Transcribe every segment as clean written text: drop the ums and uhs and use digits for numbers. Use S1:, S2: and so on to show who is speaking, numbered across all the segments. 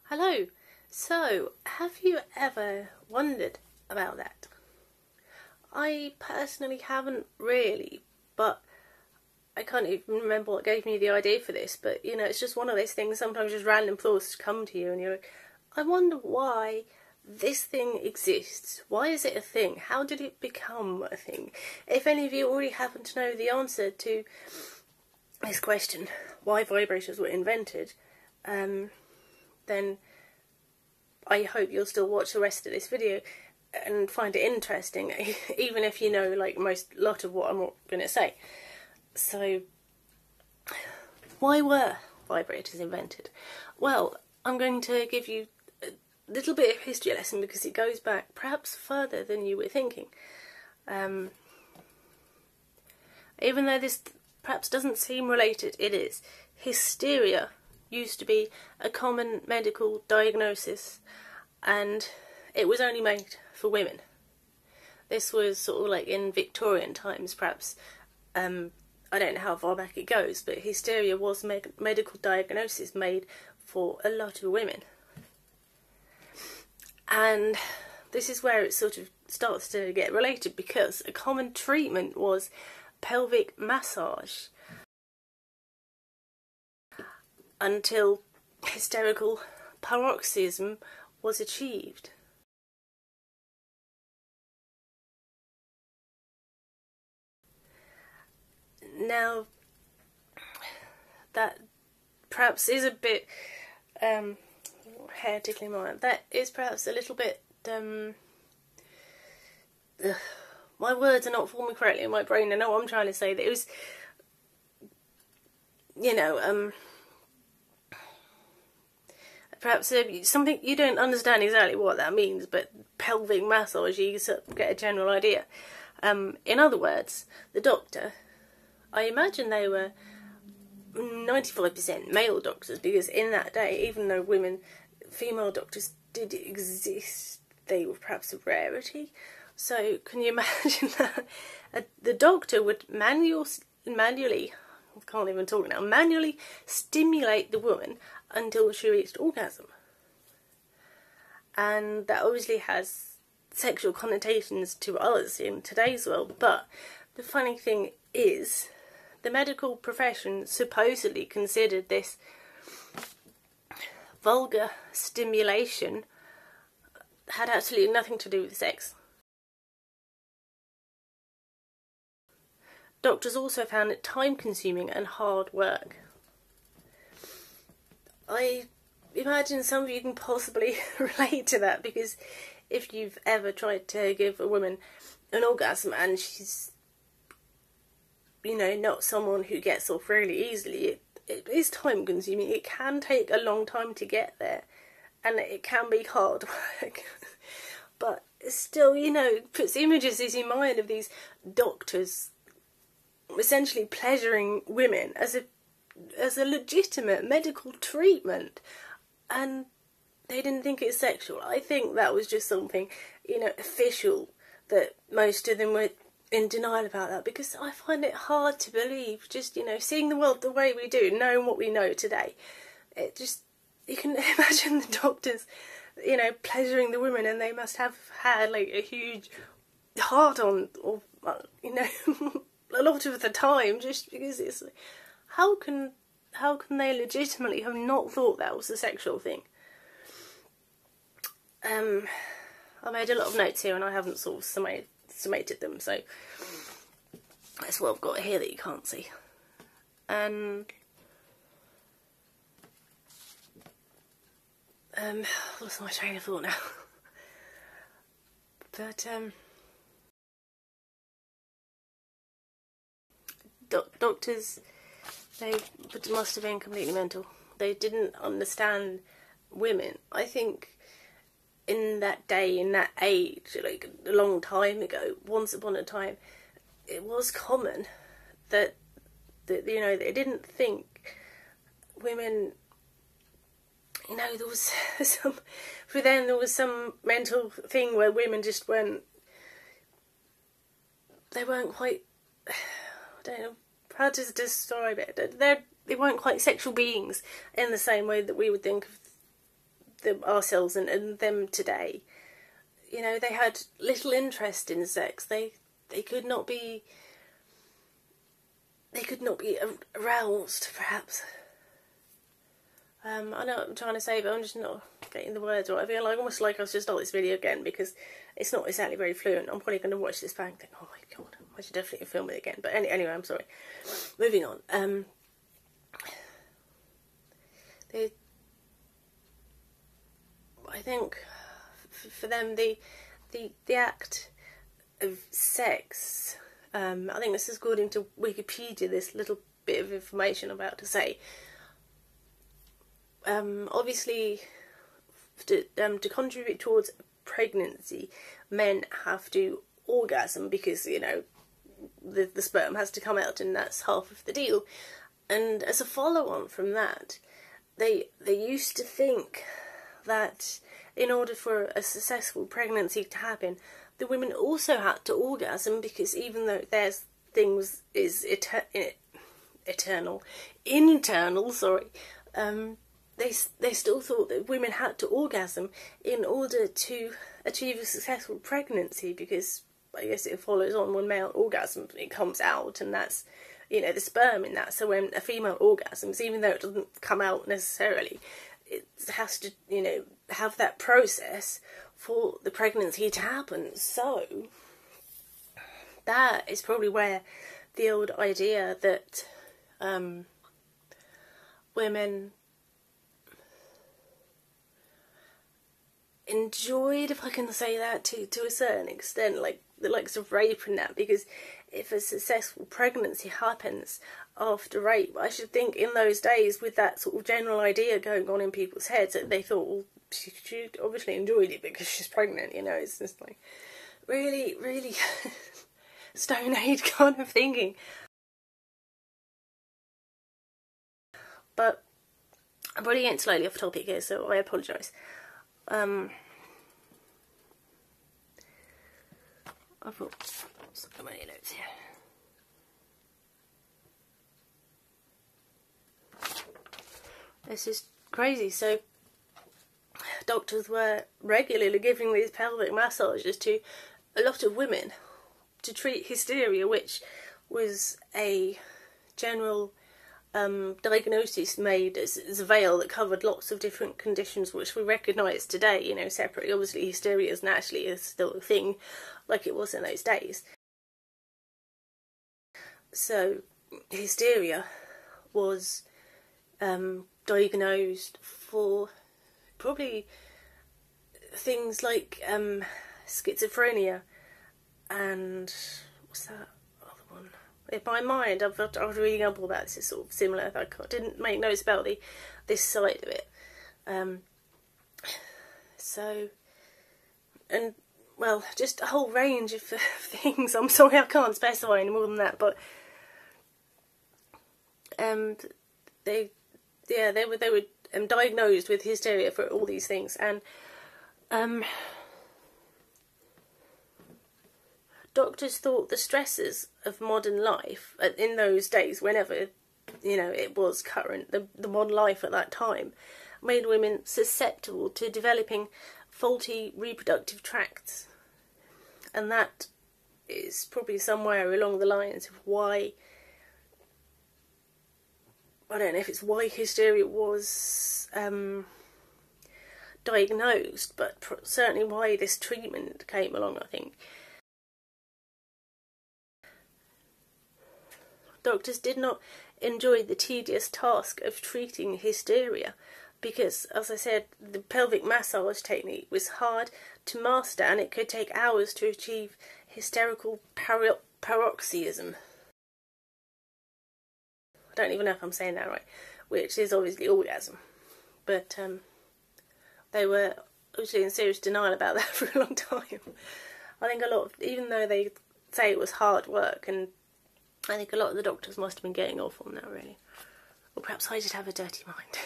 S1: Hello. So, have you ever wondered about that? I personally haven't really, but I can't even remember what gave me the idea for this, but you know, it's just one of those things, sometimes just random thoughts come to you and you're like, I wonder why this thing exists. Why is it a thing? How did it become a thing? If any of you already happen to know the answer to this question, why vibrators were invented, then I hope you'll still watch the rest of this video and find it interesting, even if you know like lot of what I'm going to say. So, why were vibrators invented? Well, I'm going to give you a little bit of history lesson because it goes back perhaps further than you were thinking. Even though this perhaps doesn't seem related, it is. Hysteria used to be a common medical diagnosis, and it was only made for women. This was sort of like in Victorian times, perhaps. I don't know how far back it goes, but hysteria was a medical diagnosis made for a lot of women. And this is where it sort of starts to get related, because a common treatment was pelvic massage until hysterical paroxysm was achieved. Now, that perhaps is a bit hair tickling my mind. That is perhaps a little bit my words are not forming correctly in my brain. I know what I'm trying to say. That it was, you know, perhaps something you don't understand exactly what that means, but pelvic massage, you get a general idea. In other words, the doctor, I imagine they were 95% male doctors, because in that day, even though female doctors did exist, they were perhaps a rarity. So can you imagine that the doctor would manually stimulate the woman until she reached orgasm? And that obviously has sexual connotations to us in today's world, but the funny thing is, the medical profession supposedly considered this vulgar stimulation had absolutely nothing to do with sex. Doctors also found it time-consuming and hard work. I imagine some of you can possibly relate to that, because if you've ever tried to give a woman an orgasm and she's, you know, not someone who gets off really easily, it is time consuming. It can take a long time to get there, and it can be hard work. But still, you know, it puts images in your mind of these doctors essentially pleasuring women as a legitimate medical treatment, and they didn't think it was sexual. I think that was just something, you know, official, that most of them were in denial about that, because I find it hard to believe, just, you know, seeing the world the way we do, knowing what we know today, it just, you can imagine the doctors, you know, pleasuring the women, and they must have had like a huge heart on, or, you know, a lot of the time, just because it's like, how can they legitimately have not thought that was a sexual thing? I made a lot of notes here and I haven't sort of summated them, so that's what I've got here that you can't see. And lost my train of thought now. But doctors, they must have been completely mental. They didn't understand women. I think in that day, in that age, like a long time ago, once upon a time, it was common that you know, they didn't think wemen, you know, there was for them there was some mental thing where women just weren't quite, I don't know how to describe it, they weren't quite sexual beings in the same way that we would think of ourselves and them today, you know, they had little interest in sex. They could not be aroused, perhaps. I know what I'm trying to say, but I'm just not getting the words right. I feel like almost like I should start this video again, because it's not exactly very fluent. I'm probably going to watch this back and think, oh my god, I should definitely film it again. But anyway, I'm sorry. Moving on. I think for them the act of sex, I think this is according to Wikipedia, this little bit of information I'm about to say. Obviously, to contribute towards pregnancy, men have to orgasm, because, you know, the sperm has to come out, and that's half of the deal. And as a follow-on from that, they used to think that in order for a successful pregnancy to happen, the women also had to orgasm, because even though their thing is internal, they still thought that women had to orgasm in order to achieve a successful pregnancy, because I guess it follows on when male orgasm, it comes out, and that's, you know, the sperm in that. So when a female orgasms, even though it doesn't come out necessarily, it has to, you know, have that process for the pregnancy to happen. So that is probably where the old idea that women enjoyed, if I can say that, to a certain extent, like the likes of rape and that, because if a successful pregnancy happens after rape, I should think in those days, with that sort of general idea going on in people's heads, that they thought, well, she obviously enjoyed it because she's pregnant, you know. It's just like really, really Stone Age kind of thinking. But I'm probably getting slightly off topic here, so I apologise. I've got so many notes here. This is crazy. So doctors were regularly giving these pelvic massages to a lot of women to treat hysteria, which was a general diagnosis made as a veil that covered lots of different conditions which we recognise today, you know, separately. Obviously hysteria is naturally still a thing like it was in those days. So hysteria was diagnosed for probably things like schizophrenia and what's that other one? In my mind, I was reading up all about this. It's sort of similar. I didn't make notes about this side of it. So, and well, just a whole range of things. I'm sorry I can't specify any more than that, but they were diagnosed with hysteria for all these things, and doctors thought the stresses of modern life in those days, whenever, you know, it was current, the modern life at that time, made women susceptible to developing faulty reproductive tracts. And that is probably somewhere along the lines of why, I don't know if it's why hysteria was diagnosed, but certainly why this treatment came along, I think. Doctors did not enjoy the tedious task of treating hysteria because, as I said, the pelvic massage technique was hard to master, and it could take hours to achieve hysterical paroxysm. I don't even know if I'm saying that right, which is obviously orgasm. But they were obviously in serious denial about that for a long time. I think a lot of, even though they say it was hard work, and I think a lot of the doctors must have been getting off on that, really. Or perhaps I just have a dirty mind.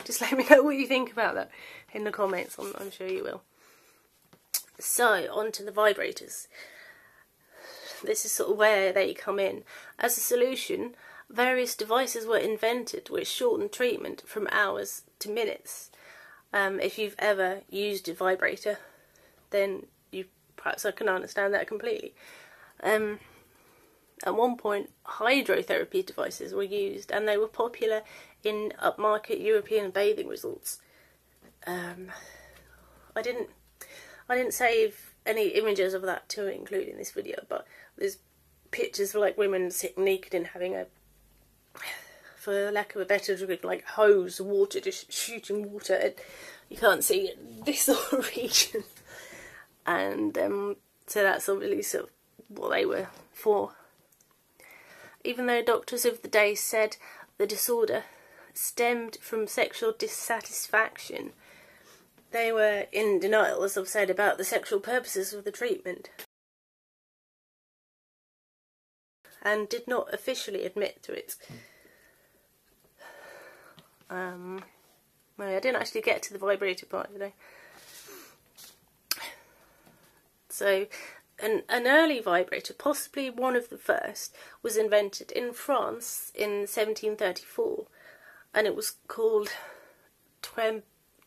S1: Just let me know what you think about that in the comments, I'm sure you will. So, on to the vibrators. This is sort of where they come in. As a solution, various devices were invented which shortened treatment from hours to minutes. If you've ever used a vibrator, then perhaps I can understand that completely. At one point, hydrotherapy devices were used, and they were popular in upmarket European bathing resorts. I didn't save any images of that to include in this video, but there's pictures of like women sitting naked and having a, for lack of a better description, like hose of water just shooting water at, you can't see this sort of region. And so that's obviously sort of what they were for. Even though doctors of the day said the disorder stemmed from sexual dissatisfaction, they were in denial, as I've said, about the sexual purposes of the treatment, and did not officially admit to it. No, I didn't actually get to the vibrator part today. So, an early vibrator, possibly one of the first, was invented in France in 1734, and it was called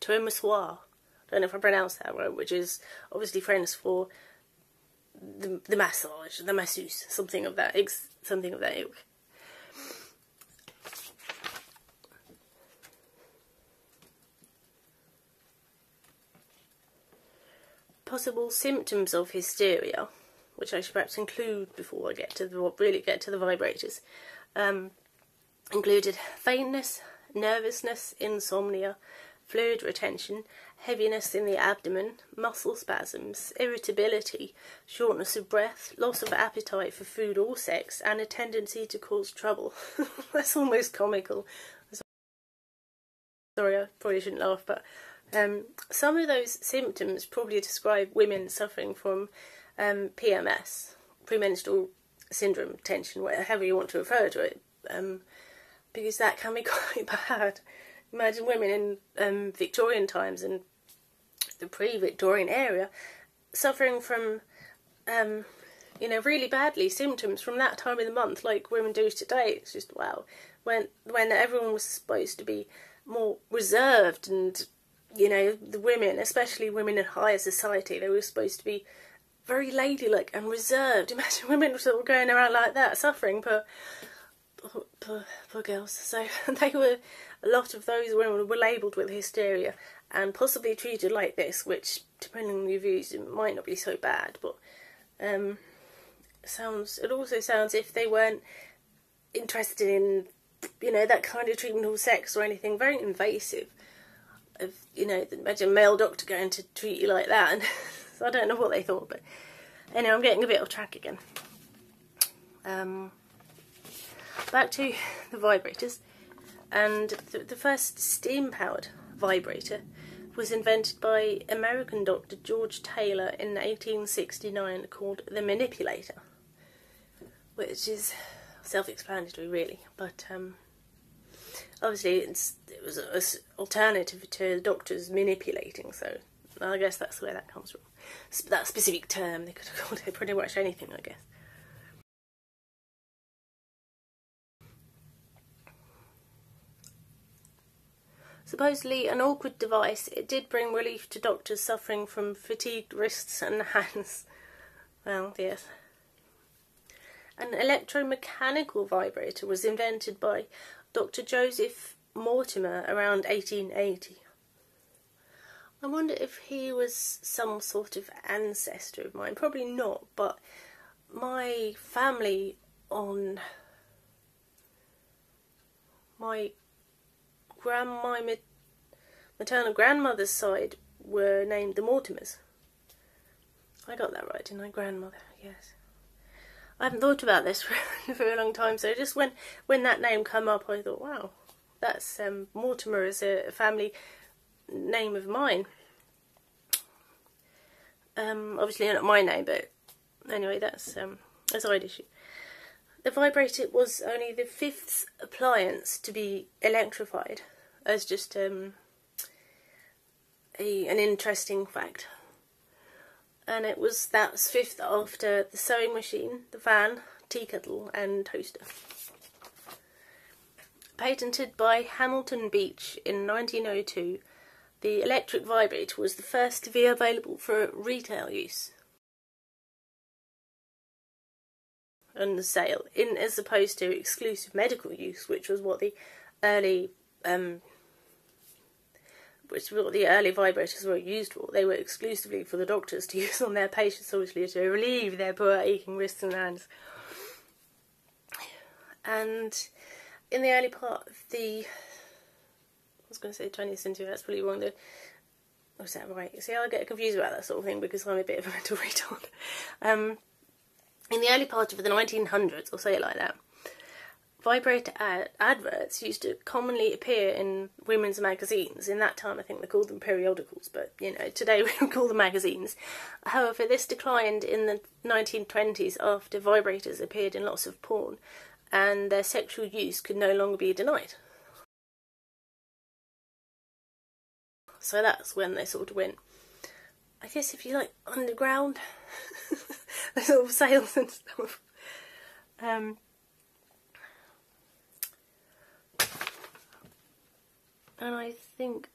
S1: Tremoussoir. I don't know if I pronounced that right, which is obviously French for the massage, the masseuse, something of that ilk. Possible symptoms of hysteria, which I should perhaps include before I really get to the vibrators, included faintness, nervousness, insomnia, fluid retention, heaviness in the abdomen, muscle spasms, irritability, shortness of breath, loss of appetite for food or sex, and a tendency to cause trouble. That's almost comical. Sorry, I probably shouldn't laugh, but some of those symptoms probably describe women suffering from PMS, premenstrual syndrome tension, whatever you want to refer to it, because that can be quite bad. Imagine women in Victorian times and the pre-Victorian era suffering from, really badly symptoms from that time of the month, like women do today. It's just wow. When everyone was supposed to be more reserved, and the women, especially women in higher society, they were supposed to be very ladylike and reserved. Imagine women sort of going around like that, suffering. Poor girls. So a lot of those women were labelled with hysteria and possibly treated like this, which, depending on your views, it might not be so bad, but it also sounds if they weren't interested in, that kind of treatment or sex or anything, very invasive. Imagine a male doctor going to treat you like that, and I don't know what they thought, but anyway, I'm getting a bit off track again. Back to the vibrators, and the first steam-powered vibrator was invented by American doctor George Taylor in 1869, called the manipulator, which is self-explanatory really, but obviously it was an alternative to doctors manipulating, so I guess that's where that comes from. That specific term, they could have called it pretty much anything, I guess. Supposedly an awkward device, it did bring relief to doctors suffering from fatigued wrists and hands. Well, yes. An electromechanical vibrator was invented by Dr. Joseph Mortimer around 1880. I wonder if he was some sort of ancestor of mine. Probably not, but my family on my maternal grandmother's side were named the Mortimers. I got that right, didn't I? Grandmother, yes. I haven't thought about this for a long time, so just when that name came up, I thought, wow, that's Mortimer is a family name of mine. Obviously not my name, but anyway, that's a side issue. The vibrator was only the 5th appliance to be electrified, as just an interesting fact. And that's 5th after the sewing machine, the fan, tea kettle and toaster. Patented by Hamilton Beach in 1902, the electric vibrator was the first to be available for retail use and sale, as opposed to exclusive medical use, which was what the early vibrators were used for. They were exclusively for the doctors to use on their patients, obviously, to relieve their poor aching wrists and hands. And in the early part of the, I was going to say 20th century, that's probably wrong. Was that right? See, I get confused about that sort of thing because I'm a bit of a mental retard. In the early part of the 1900s, I'll say it like that, vibrator adverts used to commonly appear in women's magazines. In that time, I think they called them periodicals, but, you know, today we would call them magazines. However, this declined in the 1920s after vibrators appeared in lots of porn, and their sexual use could no longer be denied. So that's when they sort of went, I guess if you like underground, the sort of sales and stuff. And I think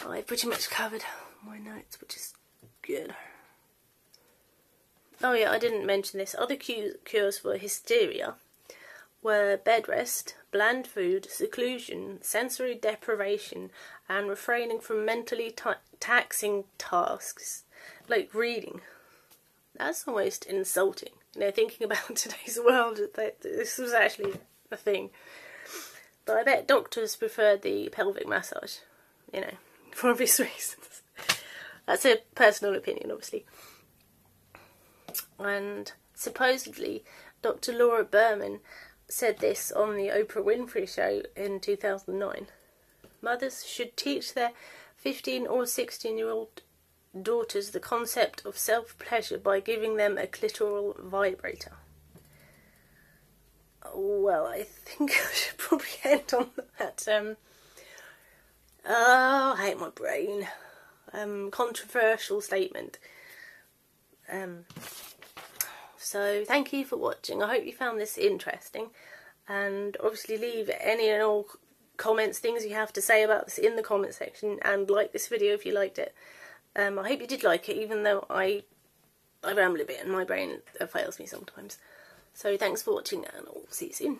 S1: I pretty much covered my notes, which is good. Oh yeah, I didn't mention this. Other cures for hysteria were bed rest, bland food, seclusion, sensory deprivation, and refraining from mentally taxing tasks like reading. That's almost insulting. You know, thinking about today's world, that this was actually a thing. But I bet doctors preferred the pelvic massage, you know, for obvious reasons. That's a personal opinion, obviously. And supposedly, Dr. Laura Berman said this on the Oprah Winfrey Show in 2009. Mothers should teach their 15 or 16-year-old daughters the concept of self-pleasure by giving them a clitoral vibrator. Well, I think I should probably end on that. I hate my brain. Controversial statement. So thank you for watching. I hope you found this interesting, and obviously leave any and all comments, things you have to say about this in the comment section, and like this video if you liked it. I hope you did like it, even though I ramble a bit and my brain fails me sometimes. So thanks for watching, and I'll see you soon.